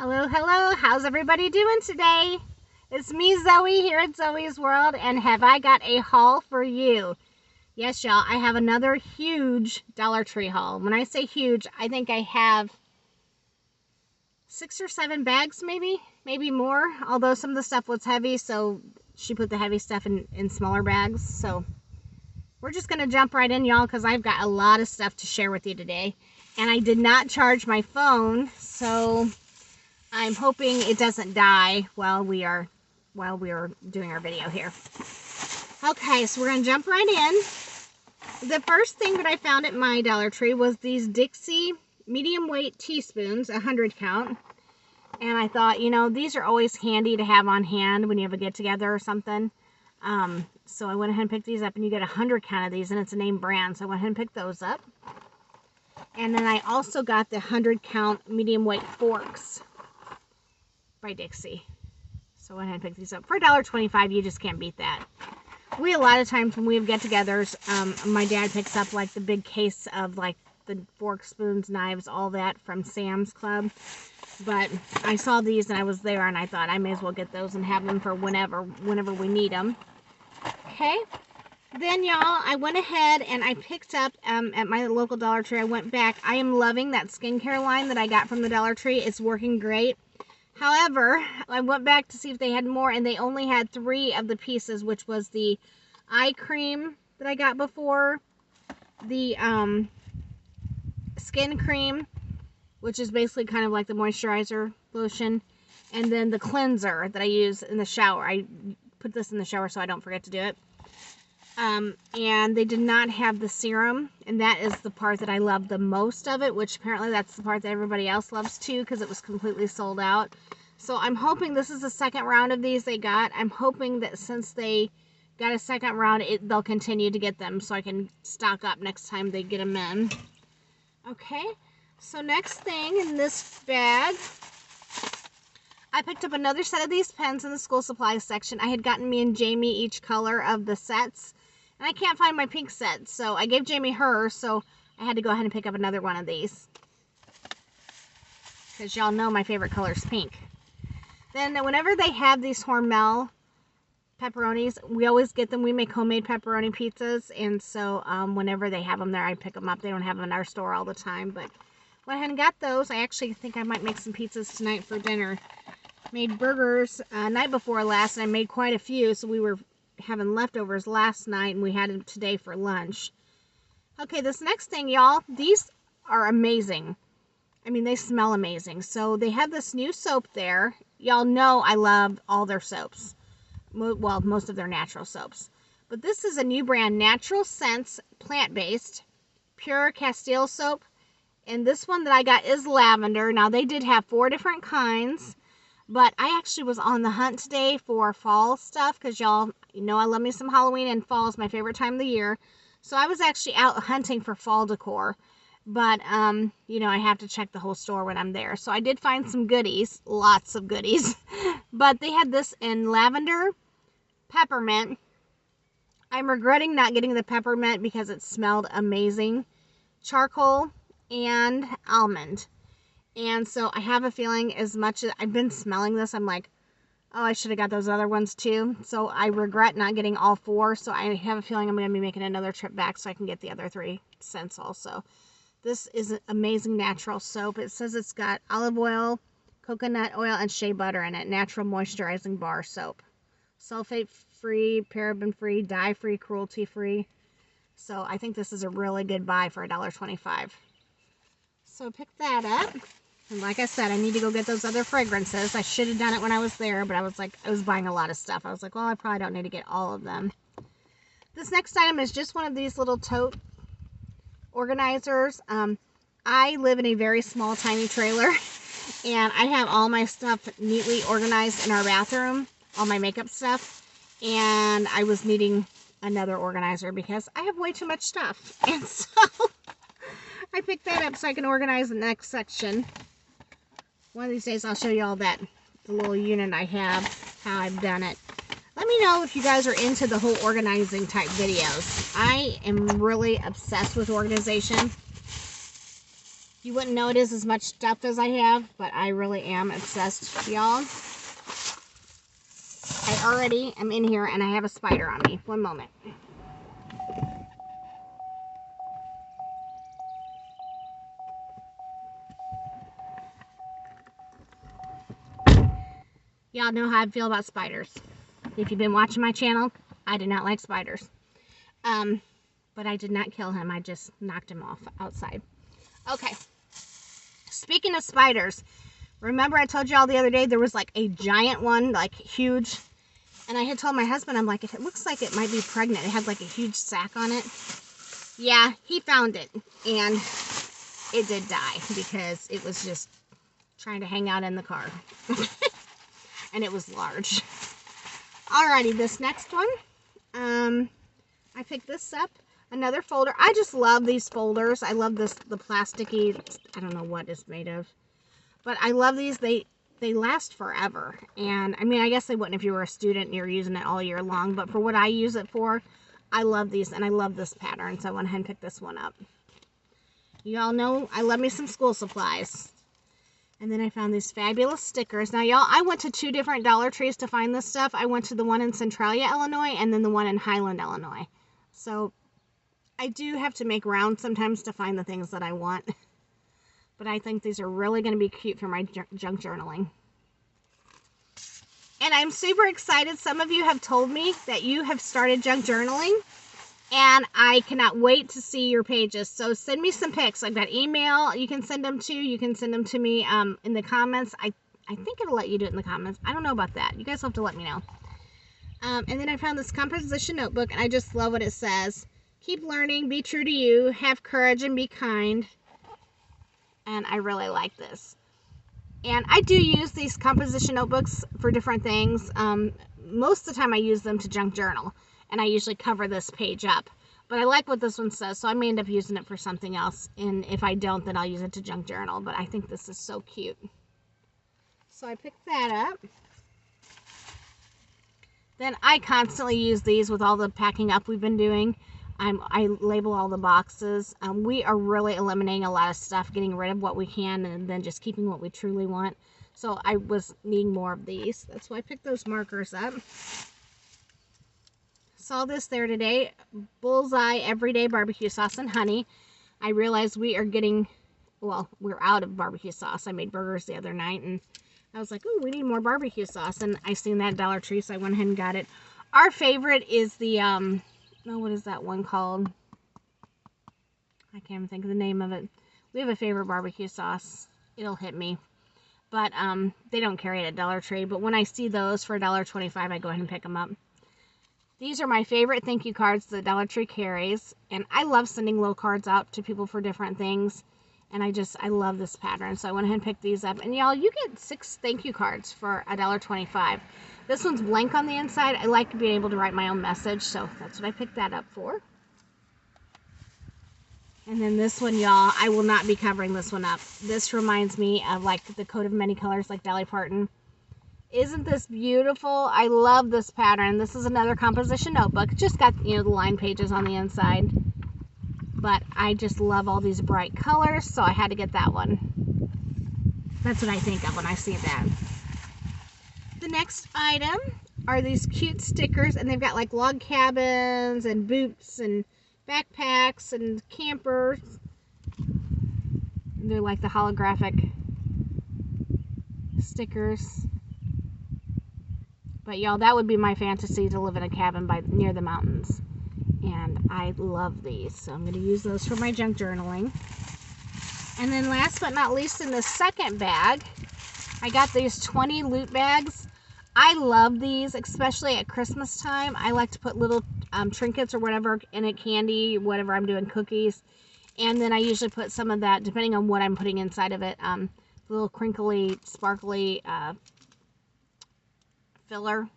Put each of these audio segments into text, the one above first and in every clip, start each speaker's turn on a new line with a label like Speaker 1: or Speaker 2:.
Speaker 1: Hello, hello. How's everybody doing today? It's me, Zoe, here at Zoe's World, and have I got a haul for you? Yes, y'all, I have another huge Dollar Tree haul. When I say huge, I think I have 6 or 7 bags, maybe more. Although some of the stuff was heavy, so she put the heavy stuff in smaller bags. So we're just going to jump right in, y'all, because I've got a lot of stuff to share with you today. And I did not charge my phone, so I'm hoping it doesn't die while we are doing our video here. Okay, so we're gonna jump right in. The first thing that I found at my Dollar Tree was these Dixie medium weight teaspoons, 100 count. And I thought, you know, these are always handy to have on hand when you have a get together or something. So I went ahead and picked these up, and you get 100 count of these, and it's a name brand, so I went ahead and picked those up. And then I also got the 100 count medium weight forks by Dixie. So I went ahead and picked these up. For $1.25, you just can't beat that. A lot of times when we have get-togethers, my dad picks up like the big case of like the forks, spoons, knives, all that from Sam's Club. But I saw these and I was there and I thought I may as well get those and have them for whenever we need them. Okay. Then, y'all, I went ahead and I picked up at my local Dollar Tree. I went back. I am loving that skincare line that I got from the Dollar Tree. It's working great. However, I went back to see if they had more, and they only had 3 of the pieces, which was the eye cream that I got before, the skin cream, which is basically kind of like the moisturizer lotion, and then the cleanser that I use in the shower. I put this in the shower so I don't forget to do it. And they did not have the serum, and that is the part that I love the most of it, which apparently that's the part that everybody else loves too, because it was completely sold out. So I'm hoping this is the second round of these they got. I'm hoping that since they got a second round, they'll continue to get them so I can stock up next time they get them in. Okay, so next thing in this bag, I picked up another set of these pens in the school supplies section. I had gotten me and Jamie each color of the sets, and I can't find my pink set, so I gave Jamie hers, so I had to go ahead and pick up another one of these. Because y'all know my favorite color is pink. Then whenever they have these Hormel pepperonis, we always get them. We make homemade pepperoni pizzas, and so whenever they have them there, I pick them up. They don't have them in our store all the time, but went ahead and got those. I actually think I might make some pizzas tonight for dinner. Made burgers night before last, and I made quite a few, so we were having leftovers last night, and we had them today for lunch. Okay, this next thing, y'all, these are amazing. I mean, they smell amazing. So they have this new soap there. Y'all know I love all their soaps. Well, most of their natural soaps. But this is a new brand, Natural Scents, plant-based, pure Castile soap. And this one that I got is lavender. Now, they did have 4 different kinds. But I actually was on the hunt today for fall stuff, because y'all, you know I love me some Halloween, and fall is my favorite time of the year. So I was actually out hunting for fall decor. But, you know, I have to check the whole store when I'm there. So I did find some goodies, lots of goodies. But they had this in lavender, peppermint. I'm regretting not getting the peppermint because it smelled amazing. Charcoal and almond. And so I have a feeling, as much as I've been smelling this, I'm like, oh, I should have got those other ones too. So I regret not getting all 4. So I have a feeling I'm going to be making another trip back so I can get the other 3 scents also. This is an amazing natural soap. It says it's got olive oil, coconut oil, and shea butter in it. Natural moisturizing bar soap. Sulfate-free, paraben-free, dye-free, cruelty-free. So I think this is a really good buy for $1.25. So pick that up. And like I said, I need to go get those other fragrances. I should have done it when I was there, but I was buying a lot of stuff. I was like, well, I probably don't need to get all of them. This next item is just one of these little tote organizers. I live in a very small, tiny trailer, and I have all my stuff neatly organized in our bathroom, all my makeup stuff, and I was needing another organizer because I have way too much stuff, and so I picked that up so I can organize the next section. One of these days I'll show you all that, the little unit I have, how I've done it. Let me know if you guys are into the whole organizing type videos. I am really obsessed with organization. You wouldn't know it is as much stuff as I have, but I really am obsessed, y'all. I already am in here and I have a spider on me. One moment. Y'all know how I feel about spiders. If you've been watching my channel, I do not like spiders. But I did not kill him. I just knocked him off outside. Okay. Speaking of spiders, remember I told y'all the other day there was like a giant one, like huge. And I had told my husband, I'm like, it looks like it might be pregnant. It had like a huge sac on it. Yeah, he found it. And it did die because it was just trying to hang out in the car. And it was large. Alrighty, this next one. I picked this up. Another folder. I just love these folders. I love this, the plasticky, I don't know what it's made of. But I love these. They last forever. And I mean, I guess they wouldn't if you were a student and you're using it all year long. But for what I use it for, I love these. And I love this pattern. So I went ahead and picked this one up. You all know I love me some school supplies. And then I found these fabulous stickers. Now, y'all, I went to 2 different Dollar Trees to find this stuff. I went to the one in Centralia, Illinois, and then the one in Highland, Illinois. So I do have to make rounds sometimes to find the things that I want. But I think these are really going to be cute for my junk journaling. And I'm super excited. Some of you have told me that you have started junk journaling. And I cannot wait to see your pages. So send me some pics. I've got email you can send them to. You can send them to me in the comments. I think it'll let you do it in the comments. I don't know about that. You guys have to let me know. And then I found this composition notebook. And I just love what it says. Keep learning. Be true to you. Have courage and be kind. And I really like this. And I do use these composition notebooks for different things. Most of the time I use them to junk journal. And I usually cover this page up. But I like what this one says, so I may end up using it for something else. And if I don't, then I'll use it to junk journal. But I think this is so cute. So I picked that up. Then I constantly use these with all the packing up we've been doing. I label all the boxes. We are really eliminating a lot of stuff, getting rid of what we can, and then just keeping what we truly want. So I was needing more of these. That's why I picked those markers up. Saw this there today. Bullseye Everyday Barbecue Sauce and Honey. I realized we are getting, well, we're out of barbecue sauce. I made burgers the other night, and I was like, oh, we need more barbecue sauce. And I seen that at Dollar Tree, so I went ahead and got it. Our favorite is the, what is that one called? I can't even think of the name of it. We have a favorite barbecue sauce. It'll hit me. But they don't carry it at Dollar Tree. But when I see those for $1.25, I go ahead and pick them up. These are my favorite thank you cards that Dollar Tree carries. And I love sending little cards out to people for different things. And I love this pattern. So I went ahead and picked these up. And y'all, you get 6 thank you cards for $1.25. This one's blank on the inside. I like being able to write my own message. So that's what I picked that up for. And then this one, y'all, I will not be covering this one up. This reminds me of like the coat of many colors like Dolly Parton. Isn't this beautiful? I love this pattern. This is another composition notebook. Just got, the line pages on the inside. But I just love all these bright colors, so I had to get that one. That's what I think of when I see that. The next item are these cute stickers, and they've got like log cabins and boots and backpacks and campers. They're like the holographic stickers. But y'all, that would be my fantasy, to live in a cabin near the mountains. And I love these. So I'm going to use those for my junk journaling. And then last but not least, in the second bag, I got these 20 loot bags. I love these, especially at Christmas time. I like to put little trinkets or whatever in it, candy, whatever I'm doing, cookies. And then I usually put some of that, depending on what I'm putting inside of it, little crinkly, sparkly filler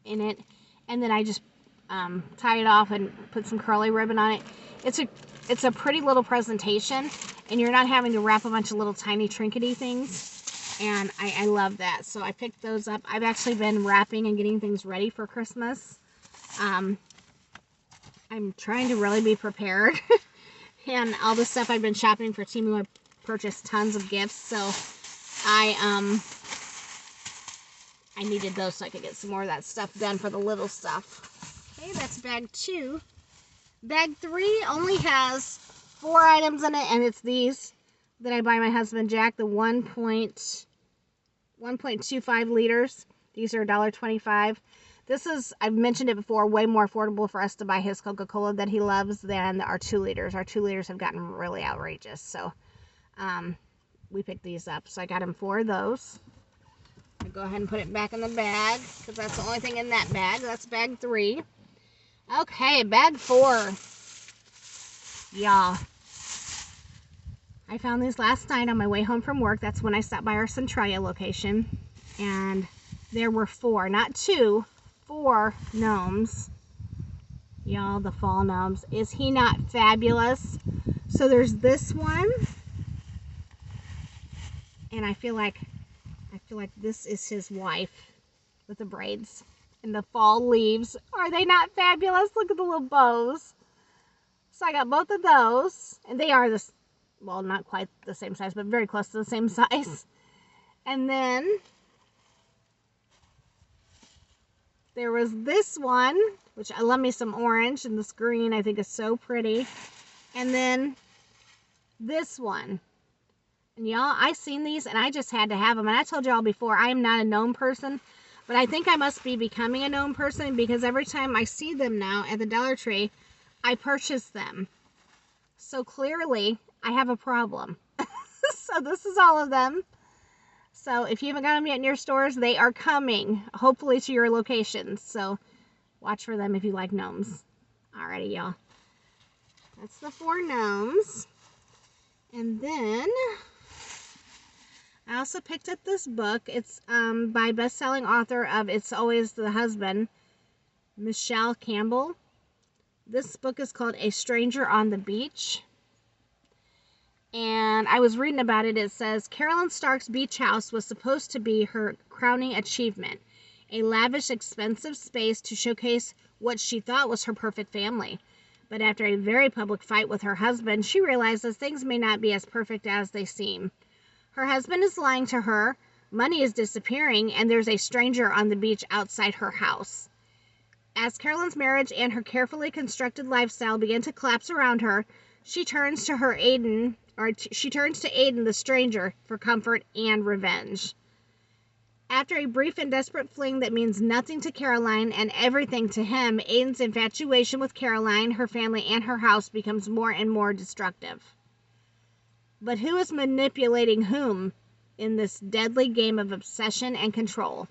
Speaker 1: in it, and then I just tie it off and put some curly ribbon on it. It's a pretty little presentation, and you're not having to wrap a bunch of little tiny trinkety things, and I love that. So I picked those up. I've actually been wrapping and getting things ready for Christmas. I'm trying to really be prepared. And all the stuff I've been shopping for Temu, purchased tons of gifts, so I needed those so I could get some more of that stuff done for the little stuff. Okay, that's bag 2. Bag 3 only has 4 items in it, and it's these that I buy my husband Jack, the 1.25 liters. These are $1.25. This is, I've mentioned it before, way more affordable for us to buy his Coca-Cola that he loves than our 2 liters. Our 2 liters have gotten really outrageous, so we picked these up. So I got him 4 of those. I'll go ahead and put it back in the bag because that's the only thing in that bag. That's bag 3. Okay, bag 4. Y'all, I found these last night on my way home from work. That's when I stopped by our Centralia location. And there were 4, not 2, 4 gnomes. Y'all, the fall gnomes. Is he not fabulous? So there's this one. And I feel like this is his wife with the braids and the fall leaves. Are they not fabulous? Look at the little bows. So I got both of those, and they are this, well, not quite the same size, but very close to the same size. And then there was this one, which I love me some orange, and this green I think is so pretty. And then this one. And y'all, I seen these and I just had to have them. And I told y'all before, I am not a gnome person, but I think I must be becoming a gnome person because every time I see them now at the Dollar Tree, I purchase them. So clearly, I have a problem. So this is all of them. So if you haven't got them yet in your stores, they are coming, hopefully to your locations. So watch for them if you like gnomes. Alrighty, y'all. That's the 4 gnomes. And then I also picked up this book. It's by best-selling author of It's Always the Husband, Michelle Campbell. This book is called A Stranger on the Beach. And I was reading about it. It says, Carolyn Stark's beach house was supposed to be her crowning achievement. A lavish, expensive space to showcase what she thought was her perfect family. But after a very public fight with her husband, she realizes things may not be as perfect as they seem. Her husband is lying to her, money is disappearing, and there's a stranger on the beach outside her house. As Carolyn's marriage and her carefully constructed lifestyle begin to collapse around her, she turns to Aiden the stranger for comfort and revenge. After a brief and desperate fling that means nothing to Caroline and everything to him, Aiden's infatuation with Caroline, her family, and her house becomes more and more destructive. But who is manipulating whom in this deadly game of obsession and control?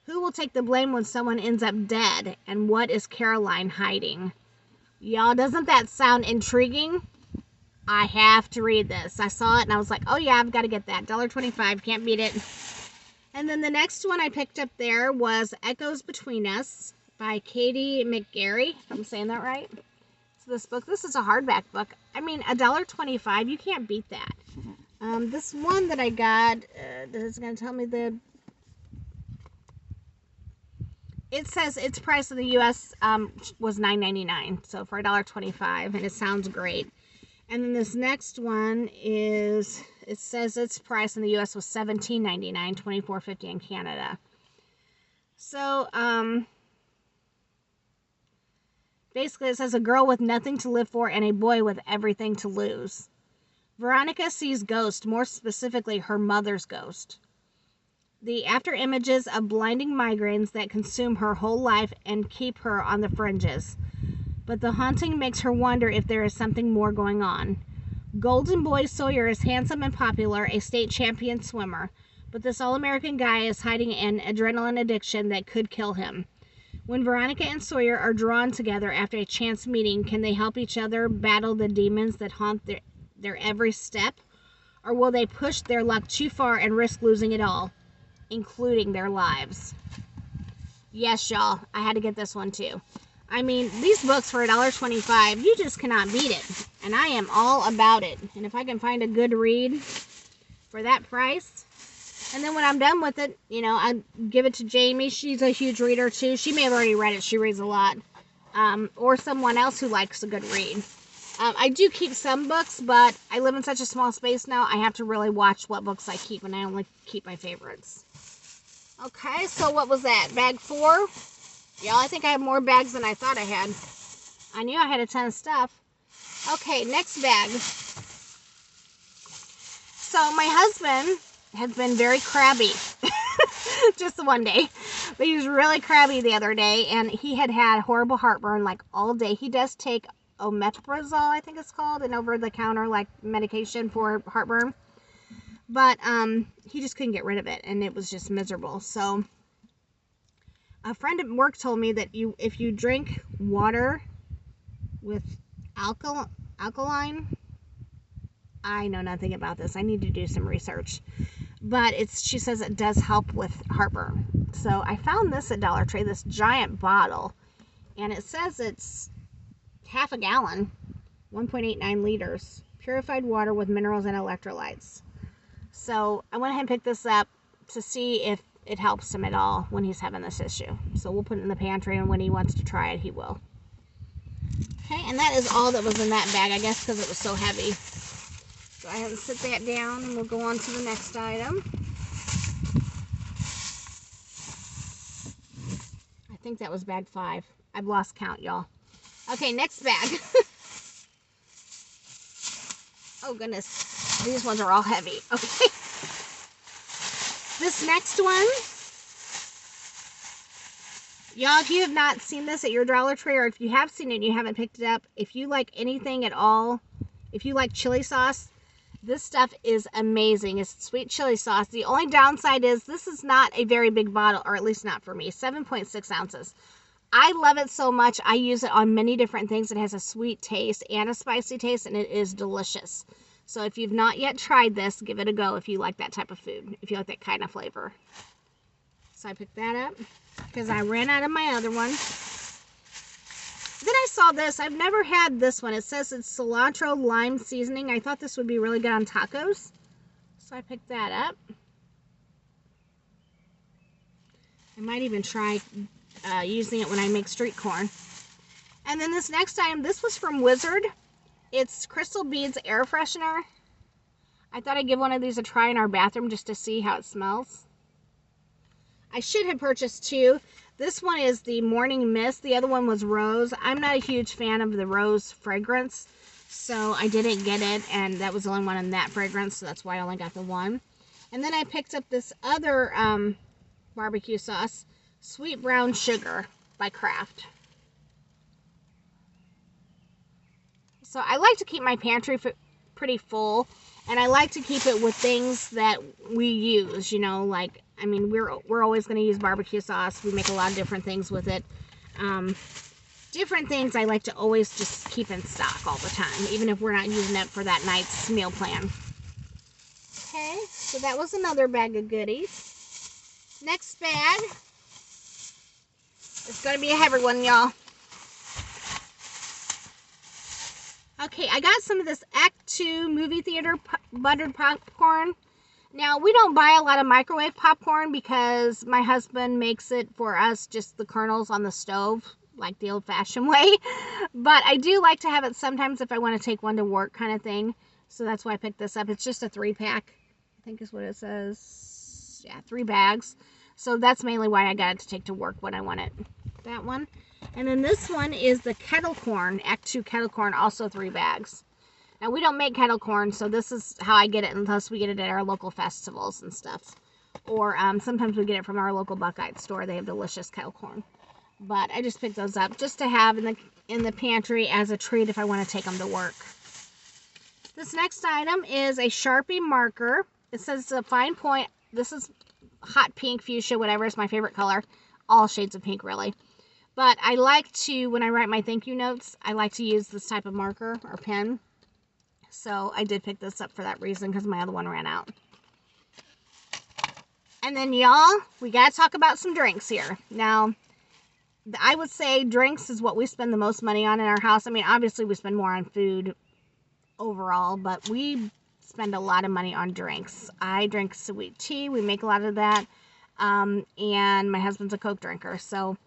Speaker 1: Who will take the blame when someone ends up dead? And what is Caroline hiding? Y'all, doesn't that sound intriguing? I have to read this. I saw it and I was like, oh yeah, I've got to get that. $1.25, can't beat it. And then the next one I picked up there was Echoes Between Us by Katie McGarry, if I'm saying that right. So this is a hardback book. I mean, $1.25, you can't beat that. This one that I got, is going to tell me it says its price in the U.S. Was $9.99, so for $1.25, and it sounds great. And then this next one is, it says its price in the U.S. was $17.99, $24.50 in Canada. So, basically it says a girl with nothing to live for and a boy with everything to lose. Veronica sees ghosts, more specifically her mother's ghost. The after images of blinding migraines that consume her whole life and keep her on the fringes. But the haunting makes her wonder if there is something more going on. Golden Boy Sawyer is handsome and popular, a state champion swimmer, but this all-American guy is hiding an adrenaline addiction that could kill him. When Veronica and Sawyer are drawn together after a chance meeting, can they help each other battle the demons that haunt their every step? Or will they push their luck too far and risk losing it all, including their lives? Yes, y'all, I had to get this one too. I mean, these books for $1.25, you just cannot beat it. And I am all about it. And if I can find a good read for that price, and then when I'm done with it, you know, I give it to Jamie. She's a huge reader too. She may have already read it. She reads a lot. Or someone else who likes a good read. I do keep some books, but I live in such a small space now, I have to really watch what books I keep, and I only keep my favorites. Okay, so what was that? Bag 4? Yeah, I think I have more bags than I thought I had. I knew I had a ton of stuff. Okay, next bag. So my husband has been very crabby. Just the one day. But he was really crabby the other day, and he had horrible heartburn like all day. He does take omeprazole, I think it's called, an over-the-counter like medication for heartburn. But he just couldn't get rid of it, and it was just miserable. So a friend at work told me that if you drink water with alkaline, I know nothing about this. I need to do some research. But she says it does help with heartburn. So I found this at Dollar Tree, this giant bottle, and it says it's half a gallon, 1.89 liters, purified water with minerals and electrolytes. So I went ahead and picked this up to see if it helps him at all when he's having this issue. So we'll put it in the pantry, and when he wants to try it, he will. Okay, and that is all that was in that bag, I guess, because it was so heavy. So I have to sit that down, and we'll go on to the next item. I think that was bag 5. I've lost count, y'all. Okay, next bag. Oh, goodness. These ones are all heavy. Okay. This next one, y'all, if you have not seen this at your Dollar Tree, or if you have seen it and you haven't picked it up, if you like anything at all, if you like chili sauce, this stuff is amazing. It's sweet chili sauce. The only downside is this is not a very big bottle, or at least not for me. 7.6 ounces. I love it so much. I use it on many different things. It has a sweet taste and a spicy taste, and it is delicious. So if you've not yet tried this, give it a go if you like that type of food, if you like that kind of flavor. So I picked that up because I ran out of my other one. Then I saw this. I've never had this one. It says it's cilantro lime seasoning. I thought this would be really good on tacos. So I picked that up. I might even try using it when I make street corn. And then this next item, this was from Wizard. It's Crystal Beads air freshener. I thought I'd give one of these a try in our bathroom just to see how it smells. I should have purchased 2. This one is the Morning Mist. The other one was Rose. I'm not a huge fan of the Rose fragrance, so I didn't get it, and that was the only one in that fragrance, so that's why I only got the one. And then I picked up this other barbecue sauce, Sweet Brown Sugar by Kraft. So I like to keep my pantry pretty full, and I like to keep it with things that we use, you know, like, I mean, we're always going to use barbecue sauce. We make a lot of different things with it. Different things I like to always just keep in stock all the time, even if we're not using it for that night's meal plan. Okay, so that was another bag of goodies. Next bag. It's going to be a heavy one, y'all. Okay, I got some of this Act 2 movie theater buttered popcorn. Now, we don't buy a lot of microwave popcorn because my husband makes it for us, just the kernels on the stove, like the old-fashioned way. But I do like to have it sometimes if I want to take one to work kind of thing. So that's why I picked this up. It's just a 3-pack, I think is what it says. Yeah, 3 bags. So that's mainly why I got it to take to work when I want it. That one. And then this one is the kettle corn, Act 2 kettle corn, also 3 bags. Now, we don't make kettle corn, so this is how I get it, unless we get it at our local festivals and stuff. Or sometimes we get it from our local Buckeye store. They have delicious kettle corn. But I just picked those up just to have in the pantry as a treat if I want to take them to work. This next item is a Sharpie marker. It says it's a fine point. This is hot pink, fuchsia, whatever. It's my favorite color. All shades of pink, really. But I like to, when I write my thank you notes, I like to use this type of marker or pen. So I did pick this up for that reason because my other one ran out. And then, y'all, we got to talk about some drinks here. Now, I would say drinks is what we spend the most money on in our house. I mean, obviously we spend more on food overall, but we spend a lot of money on drinks. I drink sweet tea. We make a lot of that. And my husband's a Coke drinker. So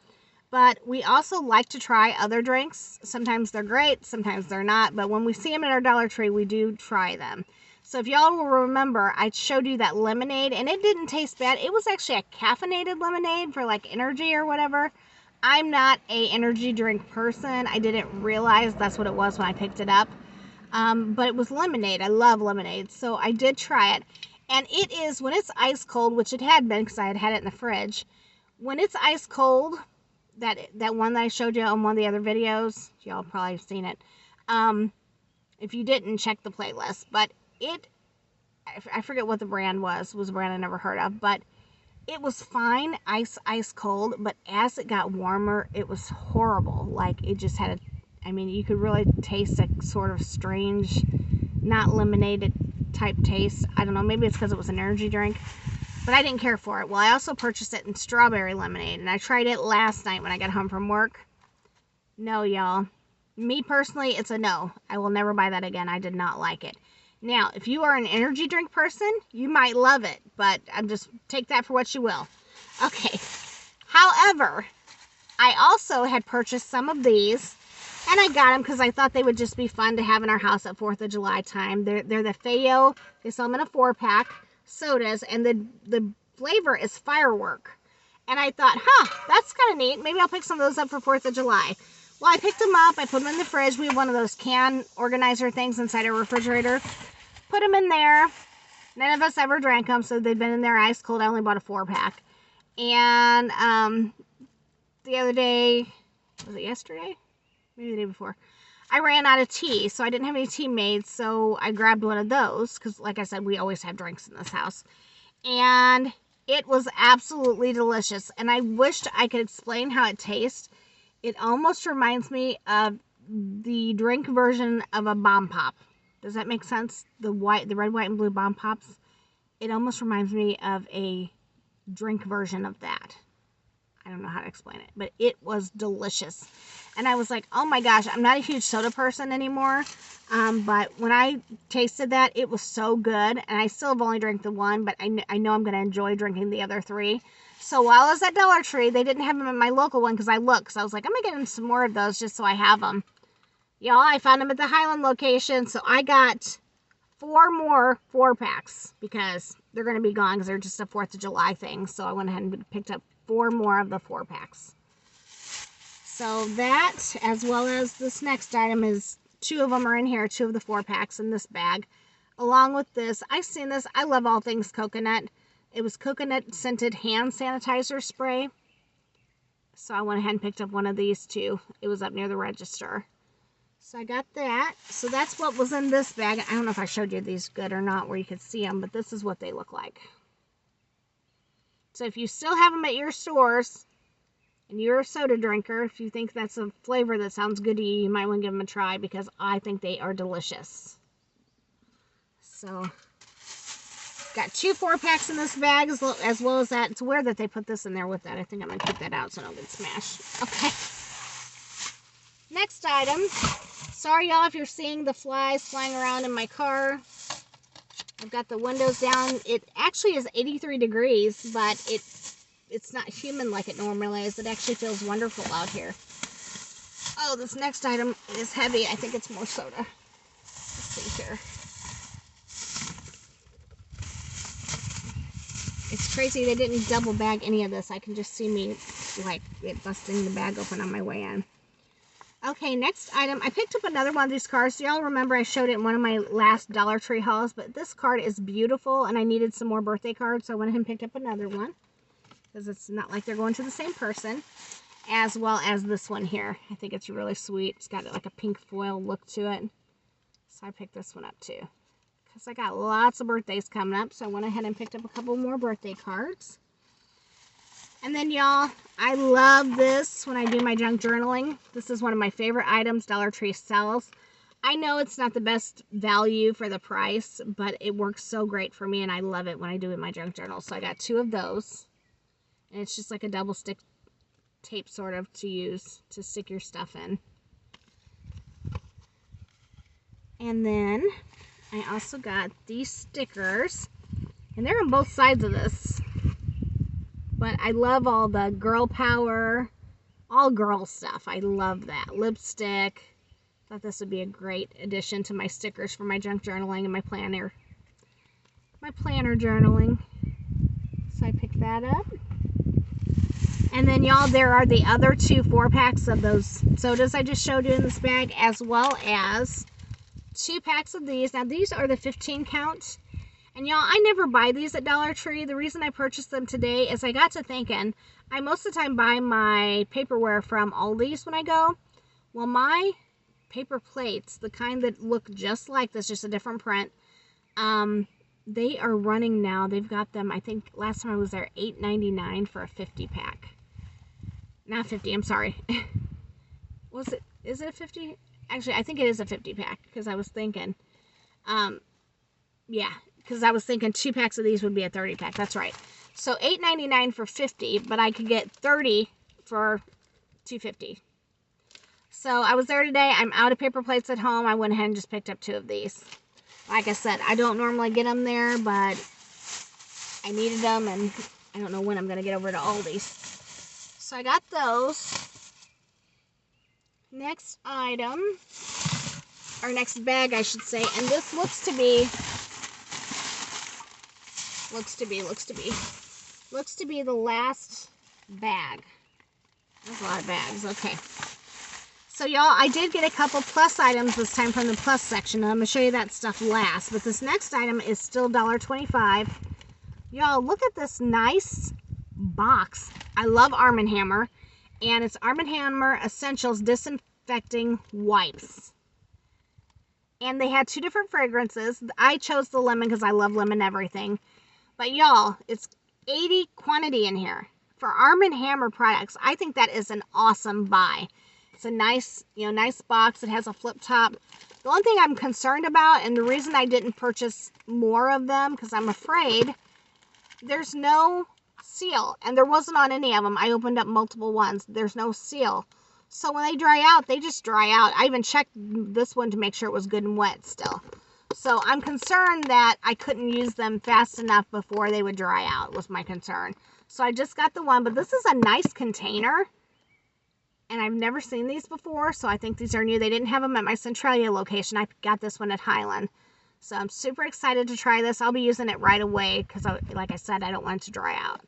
Speaker 1: But we also like to try other drinks. Sometimes they're great, sometimes they're not. But when we see them at our Dollar Tree, we do try them. So if y'all will remember, I showed you that lemonade, and it didn't taste bad. It was actually a caffeinated lemonade for like energy or whatever. I'm not a energy drink person. I didn't realize that's what it was when I picked it up. But it was lemonade. I love lemonade. So I did try it. And it is, when it's ice cold, which it had been because I had it in the fridge. When it's ice cold, that one that I showed you on one of the other videos, y'all probably have seen it. If you didn't, check the playlist. But I forget what the brand was. It was a brand I never heard of. But it was fine, ice cold. But as it got warmer, it was horrible. Like, it just had you could really taste a sort of strange, not lemonade type taste. I don't know, maybe it's because it was an energy drink. But I didn't care for it. Well, I also purchased it in strawberry lemonade. And I tried it last night when I got home from work. No, y'all. Me personally, it's a no. I will never buy that again. I did not like it. Now, if you are an energy drink person, you might love it. But I'm just, take that for what you will. Okay. However, I also had purchased some of these. And I got them because I thought they would just be fun to have in our house at 4th of July time. They're the Faygo. They sell them in a 4-pack. Sodas, and the flavor is firework. And I thought, that's kind of neat. Maybe I'll pick some of those up for 4th of July. Well, I picked them up. I put them in the fridge. We have one of those can organizer things inside our refrigerator. Put them in there. None of us ever drank them, so they've been in there ice cold. I only bought a 4-pack. And the other day, was it yesterday? Maybe the day before. I ran out of tea, so I didn't have any tea made, so I grabbed one of those, because like I said, we always have drinks in this house. And it was absolutely delicious, and I wished I could explain how it tastes. It almost reminds me of the drink version of a Bomb Pop. Does that make sense? The red, white, and blue Bomb Pops. It almost reminds me of a drink version of that. I don't know how to explain it, but it was delicious. And I was like, oh my gosh, I'm not a huge soda person anymore. But when I tasted that, it was so good. And I still have only drank the one, but I know I'm going to enjoy drinking the other 3. So while I was at Dollar Tree, they didn't have them in my local one because I looked. So I was like, I'm going to get them some more of those just so I have them. Y'all, I found them at the Highland location. So I got 4 more 4-packs because they're going to be gone because they're just a 4th of July thing. So I went ahead and picked up 4 more of the 4-packs. So that, as well as this next item, is 2 of them are in here, 2 of the 4-packs in this bag. Along with this, I've seen this. I love all things coconut. It was coconut scented hand sanitizer spray. So I went ahead and picked up one of these too. It was up near the register. So I got that. So that's what was in this bag. I don't know if I showed you these good or not where you could see them, but this is what they look like. So if you still have them at your stores, and you're a soda drinker, if you think that's a flavor that sounds good to you, you might want to give them a try because I think they are delicious. So, got 2 4-packs in this bag as well as that. It's weird that they put this in there with that. I think I'm going to keep that out so I don't get smashed. Okay. Next item. Sorry, y'all, if you're seeing the flies flying around in my car. I've got the windows down. It actually is 83 degrees, but it's not humid like it normally is. It actually feels wonderful out here. Oh, this next item is heavy. I think it's more soda. Let's see here. It's crazy they didn't double bag any of this. I can just see me like it busting the bag open on my way in. Okay, next item. I picked up another one of these cards. So y'all remember I showed it in one of my last Dollar Tree hauls, but this card is beautiful and I needed some more birthday cards, so I went ahead and picked up another one because it's not like they're going to the same person, as well as this one here. I think it's really sweet. It's got like a pink foil look to it. So I picked this one up too because I got lots of birthdays coming up, so I went ahead and picked up a couple more birthday cards. And then, y'all, I love this when I do my junk journaling. This is one of my favorite items Dollar Tree sells. I know it's not the best value for the price, but it works so great for me, and I love it when I do it in my junk journal. So I got 2 of those. And it's just like a double stick tape sort of to use to stick your stuff in. And then I also got these stickers. And they're on both sides of this. But I love all the girl power, all girl stuff. I love that. Lipstick. Thought this would be a great addition to my stickers for my junk journaling and my planner. My planner journaling. So I picked that up. And then y'all, there are the other 2 4-packs of those sodas I just showed you in this bag, as well as 2 packs of these. Now these are the 15 count. And y'all, I never buy these at Dollar Tree. The reason I purchased them today is I got to thinking, I most of the time buy my paperware from Aldi's when I go. Well, my paper plates, the kind that look just like this, just a different print, they are running now. They've got them, I think last time I was there, $8.99 for a 50 pack. Not 50, I'm sorry. Is it a 50? Actually, I think it is a 50 pack because I was thinking, yeah, because I was thinking 2 packs of these would be a 30 pack. That's right. So $8.99 for 50, but I could get 30 for $2.50. So I was there today. I'm out of paper plates at home. I went ahead and just picked up 2 of these. Like I said, I don't normally get them there, but I needed them, and I don't know when I'm going to get over to Aldi's. So I got those. Next item, or next bag, I should say, and this looks to be the last bag. That's a lot of bags. Okay. So y'all, I did get a couple plus items this time from the plus section. I'm going to show you that stuff last. But this next item is still $1.25. Y'all, look at this nice box. I love Arm & Hammer. And it's Arm & Hammer Essentials Disinfecting Wipes. And they had 2 different fragrances. I chose the lemon because I love lemon everything. But y'all, it's 80 quantity in here. For Arm & Hammer products, I think that is an awesome buy. It's a nice, nice box. It has a flip top. The one thing I'm concerned about, and the reason I didn't purchase more of them, because I'm afraid there's no seal. And there wasn't on any of them. I opened up multiple ones. There's no seal. So when they dry out, they just dry out. I even checked this one to make sure it was good and wet still. So I'm concerned that I couldn't use them fast enough before they would dry out, was my concern. So I just got the one, but this is a nice container. And I've never seen these before, so I think these are new. They didn't have them at my Centralia location. I got this one at Highland. So I'm super excited to try this. I'll be using it right away because, like I said, I don't want it to dry out.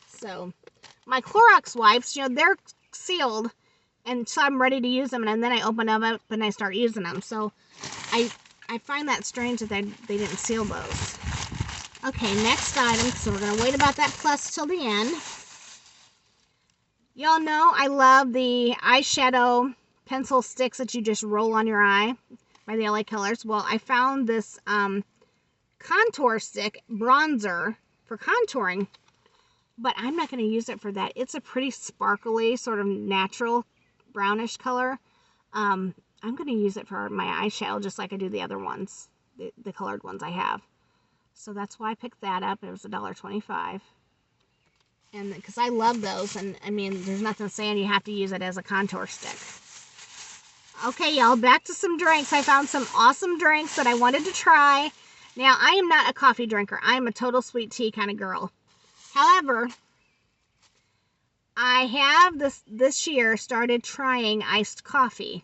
Speaker 1: So my Clorox wipes, they're sealed, and so I'm ready to use them, and then I open them up and I start using them. So I find that strange that they didn't seal those. Okay, next item. So we're going to wait about that plus till the end. Y'all know I love the eyeshadow pencil sticks that you just roll on your eye by the LA Colors. Well, I found this contour stick bronzer for contouring, but I'm not going to use it for that. It's a pretty sparkly, sort of natural brownish color. I'm going to use it for my eyeshadow just like I do the other ones, the colored ones I have. So that's why I picked that up. It was $1.25. And because I love those, and I mean, there's nothing saying you have to use it as a contour stick. Okay, y'all, back to some drinks. I found some awesome drinks that I wanted to try. Now, I am not a coffee drinker. I am a total sweet tea kind of girl. However, I have this year started trying iced coffee.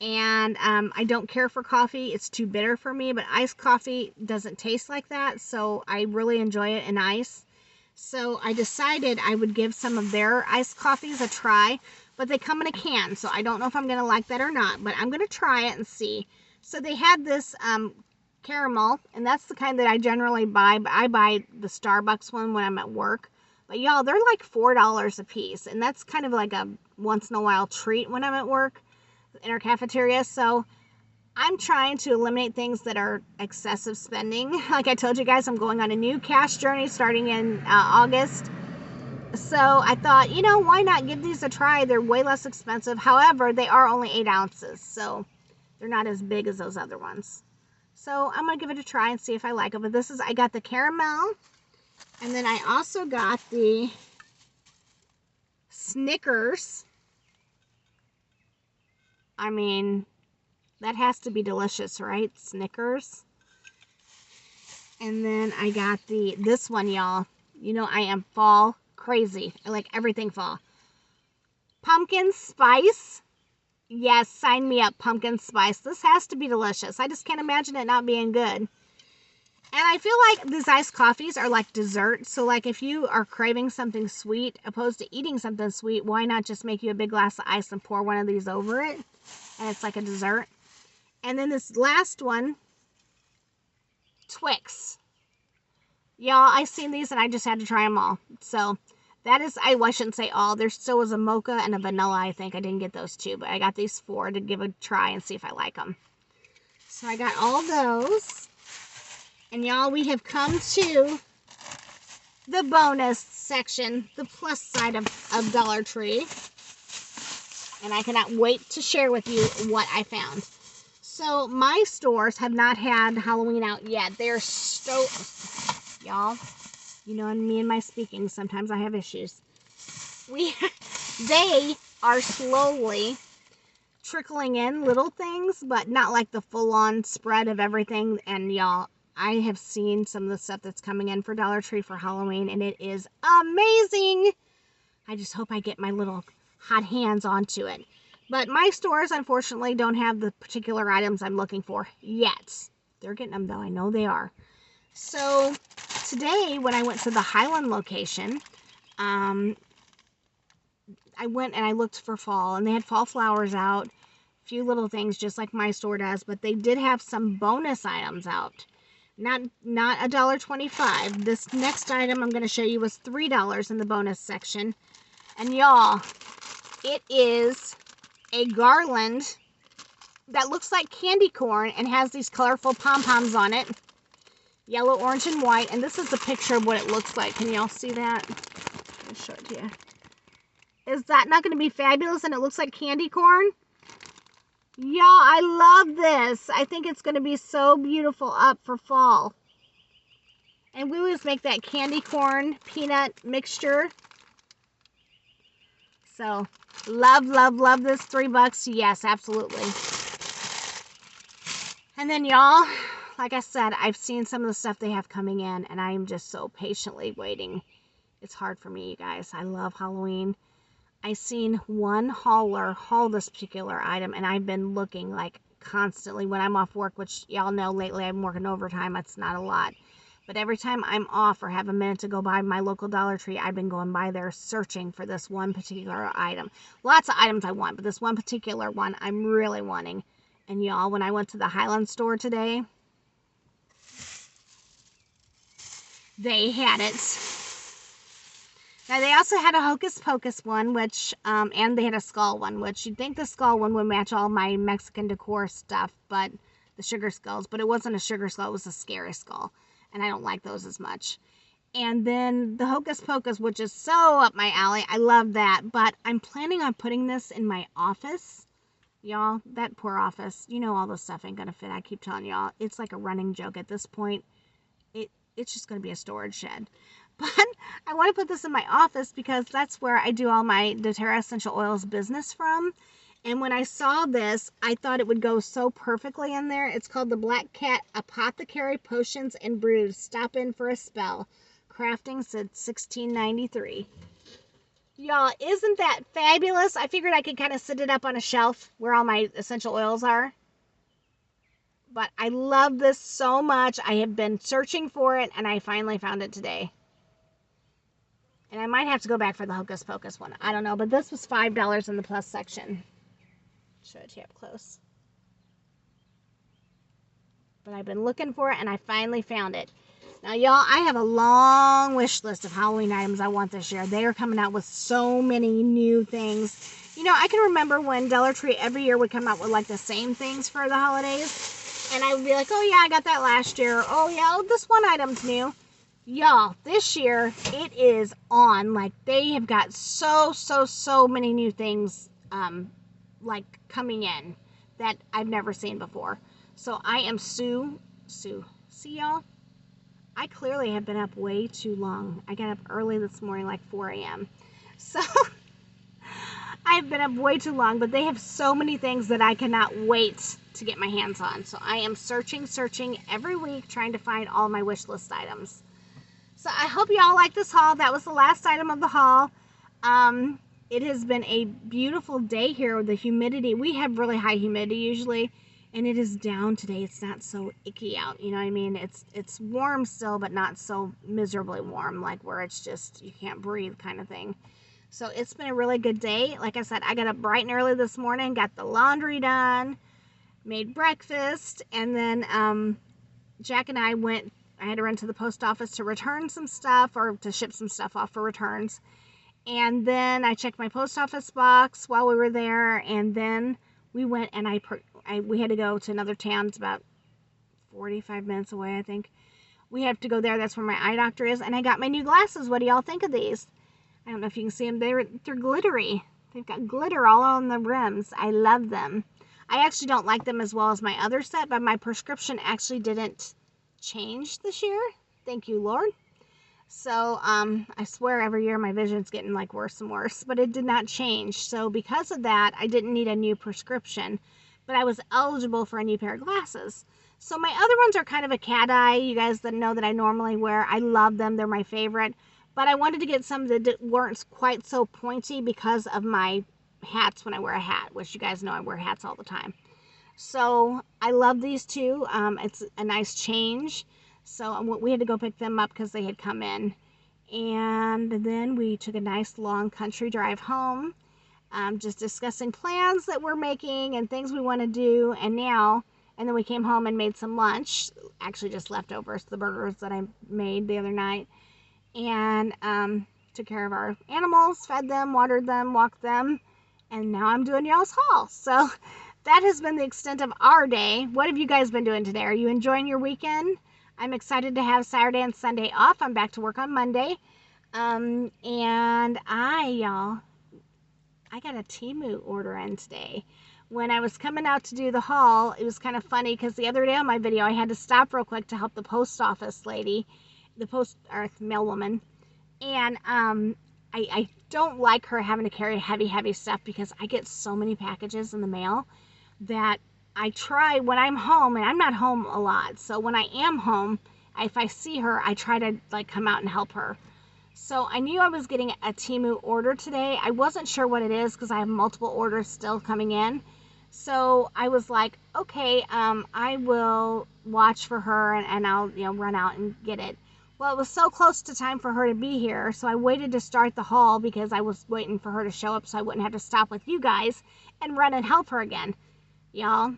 Speaker 1: And I don't care for coffee. It's too bitter for me, but iced coffee doesn't taste like that, so I really enjoy it in ice. So I decided I would give some of their iced coffees a try, but they come in a can, so I don't know if I'm going to like that or not, but I'm going to try it and see. So they had this caramel, and that's the kind that I generally buy, but I buy the Starbucks one when I'm at work. But y'all, they're like $4 a piece, and that's kind of like a once in a while treat when I'm at work in our cafeteria. So I'm trying to eliminate things that are excessive spending. Like I told you guys, I'm going on a new cash journey starting in August. So I thought, why not give these a try? They're way less expensive. However, they are only 8 ounces, so they're not as big as those other ones. So I'm going to give it a try and see if I like it. But I got the caramel, and then I also got the Snickers. I mean, that has to be delicious, right? Snickers. And then I got this one, y'all. I am fall crazy. I like everything fall. Pumpkin spice. Yes, sign me up, pumpkin spice. This has to be delicious. I just can't imagine it not being good. And I feel like these iced coffees are like dessert. So like if you are craving something sweet, opposed to eating something sweet, why not just make you a big glass of ice and pour one of these over it? And it's like a dessert. And then this last one, Twix. Y'all, I seen these and I just had to try them all. So that is, I shouldn't say all. There still was a mocha and a vanilla, I think. I didn't get those two, but I got these 4 to give a try and see if I like them. So I got all those. And y'all, we have come to the bonus section, the plus side of Dollar Tree. And I cannot wait to share with you what I found. So my stores have not had Halloween out yet. They're y'all, you know, me and my speaking, sometimes I have issues. They are slowly trickling in little things, but not like the full-on spread of everything. And y'all, I have seen some of the stuff that's coming in for Dollar Tree for Halloween, and it is amazing. I just hope I get my little hot hands onto it. But my stores, unfortunately, don't have the particular items I'm looking for yet. They're getting them, though. I know they are. So today, when I went to the Highland location, I went and I looked for fall, and they had fall flowers out. A few little things, just like my store does, but they did have some bonus items out. Not $1.25. This next item I'm going to show you was $3 in the bonus section. And y'all, it is a garland that looks like candy corn and has these colorful pom-poms on it. Yellow, orange, and white. And this is the picture of what it looks like. Can y'all see that? Let me show it to you. Is that not going to be fabulous? And it looks like candy corn? Y'all, I love this. I think it's going to be so beautiful up for fall. And we always make that candy corn peanut mixture. So, love, love, love this. $3. Yes, absolutely. And then, y'all, like I said, I've seen some of the stuff they have coming in, and I am just so patiently waiting. It's hard for me, you guys. I love Halloween. I seen one hauler haul this particular item, and I've been looking like constantly when I'm off work, which y'all know lately I've been working overtime. It's not a lot. But every time I'm off or have a minute to go by my local Dollar Tree, I've been going by there searching for this one particular item. Lots of items I want, but this one particular one I'm really wanting. And y'all, when I went to the Highland store today, they had it. Now, they also had a Hocus Pocus one, which, and they had a skull one, which you'd think the skull one would match all my Mexican decor stuff, but the sugar skulls, but it wasn't a sugar skull, it was a scary skull, and I don't like those as much. And then the Hocus Pocus, which is so up my alley, I love that, but I'm planning on putting this in my office. Y'all, that poor office, you know all this stuff ain't gonna fit, I keep telling y'all. It's like a running joke at this point. It's just gonna be a storage shed. But I want to put this in my office because that's where I do all my doTERRA essential oils business from. And when I saw this, I thought it would go so perfectly in there. It's called the Black Cat Apothecary Potions and Brews. Stop in for a spell. Crafting since 1693. Y'all, isn't that fabulous? I figured I could kind of sit it up on a shelf where all my essential oils are. But I love this so much. I have been searching for it, and I finally found it today. And I might have to go back for the Hocus Pocus one. I don't know. But this was $5 in the plus section. Show it to you up close. But I've been looking for it, and I finally found it. Now, y'all, I have a long wish list of Halloween items I want this year. They are coming out with so many new things. You know, I can remember when Dollar Tree every year would come out with, like, the same things for the holidays. And I would be like, oh, yeah, I got that last year. Oh, yeah, this one item's new. Y'all, this year, it is on. Like, they have got so many new things, like, coming in that I've never seen before. So, I am see y'all? I clearly have been up way too long. I got up early this morning, like 4 a.m. So, I've been up way too long, but they have so many things that I cannot wait to get my hands on. So, I am searching every week, trying to find all my wish list items. So I hope y'all like this haul. That was the last item of the haul. it has been a beautiful day here with the humidity. We have really high humidity usually, and it is down today. It's not so icky out, you know what I mean? It's warm still, but not so miserably warm, like where it's just you can't breathe kind of thing. So it's been a really good day. Like I said, I got up bright and early this morning, got the laundry done, made breakfast, and then Jack and I had to run to the post office to return some stuff or to ship some stuff off for returns. And then I checked my post office box while we were there, and then we went and we had to go to another town. It's about 45 minutes away, I think. We have to go there. That's where my eye doctor is. And I got my new glasses. What do y'all think of these? I don't know if you can see them. They're glittery. They've got glitter all on the rims. I love them. I actually don't like them as well as my other set, but my prescription actually didn't change this year. Thank you, Lord. So I swear every year my vision's getting like worse and worse, but it did not change. So because of that, I didn't need a new prescription, but I was eligible for a new pair of glasses. So my other ones are kind of a cat eye. You guys that know that I normally wear, I love them. They're my favorite. But I wanted to get some that weren't quite so pointy because of my hats when I wear a hat, which you guys know I wear hats all the time. So I love these two. It's a nice change. So we had to go pick them up because they had come in. And then we took a nice long country drive home, just discussing plans that we're making and things we want to do. And then we came home and made some lunch, actually just leftovers, the burgers that I made the other night. And took care of our animals, fed them, watered them, walked them, and now I'm doing y'all's haul. So that has been the extent of our day. What have you guys been doing today? Are you enjoying your weekend? I'm excited to have Saturday and Sunday off. I'm back to work on Monday. And y'all, I got a Temu order in today. When I was coming out to do the haul, it was kind of funny because the other day on my video, I had to stop real quick to help the post office lady, the mail woman, and I don't like her having to carry heavy stuff because I get so many packages in the mail that I try when I'm home, and I'm not home a lot, so when I am home, if I see her, I try to like come out and help her. So I knew I was getting a Temu order today. I wasn't sure what it is because I have multiple orders still coming in. So I was like, okay, I will watch for her and I'll run out and get it. Well, it was so close to time for her to be here, so I waited to start the haul because I was waiting for her to show up so I wouldn't have to stop with you guys and run and help her again. Y'all,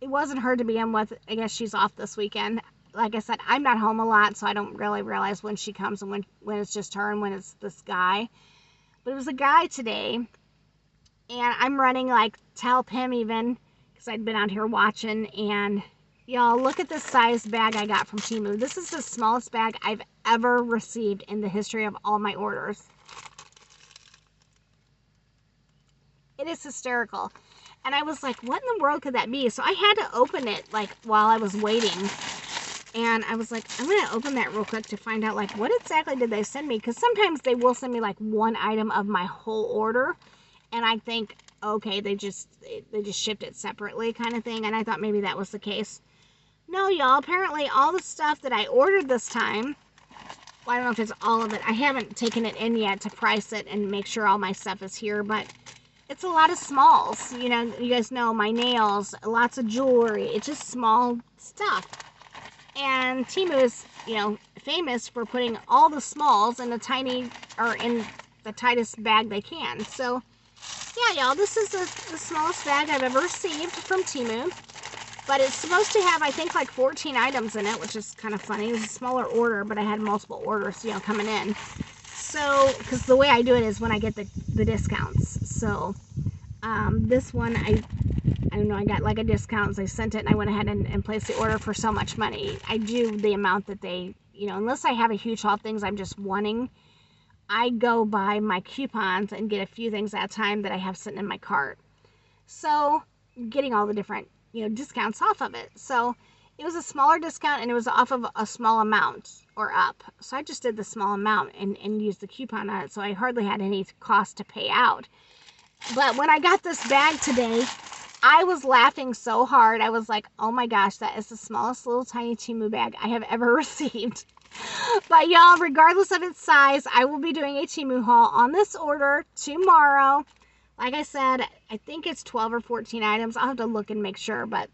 Speaker 1: it wasn't her to begin with. I guess she's off this weekend. Like I said, I'm not home a lot, so I don't really realize when she comes and when it's just her and when it's this guy. But it was a guy today, and I'm running like to help him even because I'd been out here watching. And y'all, look at this size bag I got from Temu. This is the smallest bag I've ever received in the history of all my orders. It is hysterical. And I was like, what in the world could that be? So I had to open it like while I was waiting. And I was like, I'm going to open that real quick to find out like what exactly did they send me? Because sometimes they will send me like one item of my whole order. And I think, okay, they just shipped it separately kind of thing. And I thought maybe that was the case. No, y'all, apparently all the stuff that I ordered this time, well, I don't know if it's all of it. I haven't taken it in yet to price it and make sure all my stuff is here, but it's a lot of smalls. You know, you guys know my nails, lots of jewelry. It's just small stuff. And Temu is, famous for putting all the smalls in in the tightest bag they can. So, yeah, y'all, this is the smallest bag I've ever received from Temu. But it's supposed to have, I think, like 14 items in it, which is kind of funny. It was a smaller order, but I had multiple orders, coming in. So, because the way I do it is when I get the discounts. So, this one, I don't know, I got like a discount, so I sent it, and I went ahead and placed the order for so much money. I do the amount that they, unless I have a huge haul of things I'm just wanting, I go by my coupons and get a few things at a time that I have sitting in my cart. So, getting all the different discounts off of it. So it was a smaller discount and it was off of a small amount or up. So I just did the small amount and used the coupon on it. So I hardly had any cost to pay out. But when I got this bag today, I was laughing so hard. I was like, oh my gosh, that is the smallest little tiny Temu bag I have ever received. But y'all, regardless of its size, I will be doing a Temu haul on this order tomorrow. Like I said, I think it's 12 or 14 items. I'll have to look and make sure, but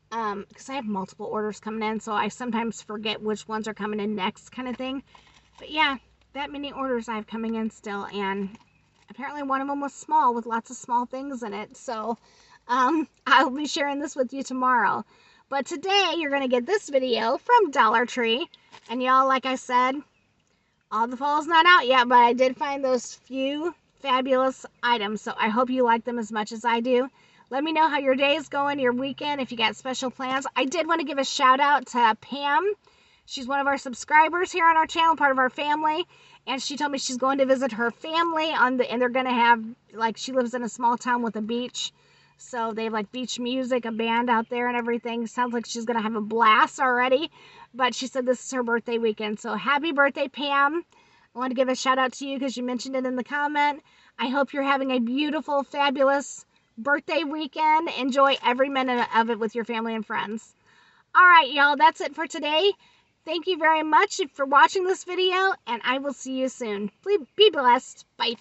Speaker 1: because I have multiple orders coming in, so I sometimes forget which ones are coming in next kind of thing. But yeah, that many orders I have coming in still, and apparently one of them was small with lots of small things in it. So I'll be sharing this with you tomorrow. But today you're going to get this video from Dollar Tree. And y'all, like I said, all the fall's not out yet, but I did find those few fabulous items. So I hope you like them as much as I do. Let me know how your day is going, your weekend, if you got special plans. I did want to give a shout out to Pam. She's one of our subscribers here on our channel, part of our family. And she told me she's going to visit her family and they're going to have, like, she lives in a small town with a beach. So they have like beach music, a band out there and everything. Sounds like she's going to have a blast already. But she said this is her birthday weekend. So happy birthday, Pam. I want to give a shout out to you because you mentioned it in the comment. I hope you're having a beautiful, fabulous birthday weekend. Enjoy every minute of it with your family and friends. All right, y'all, that's it for today. Thank you very much for watching this video, and I will see you soon. Please be blessed. Bye.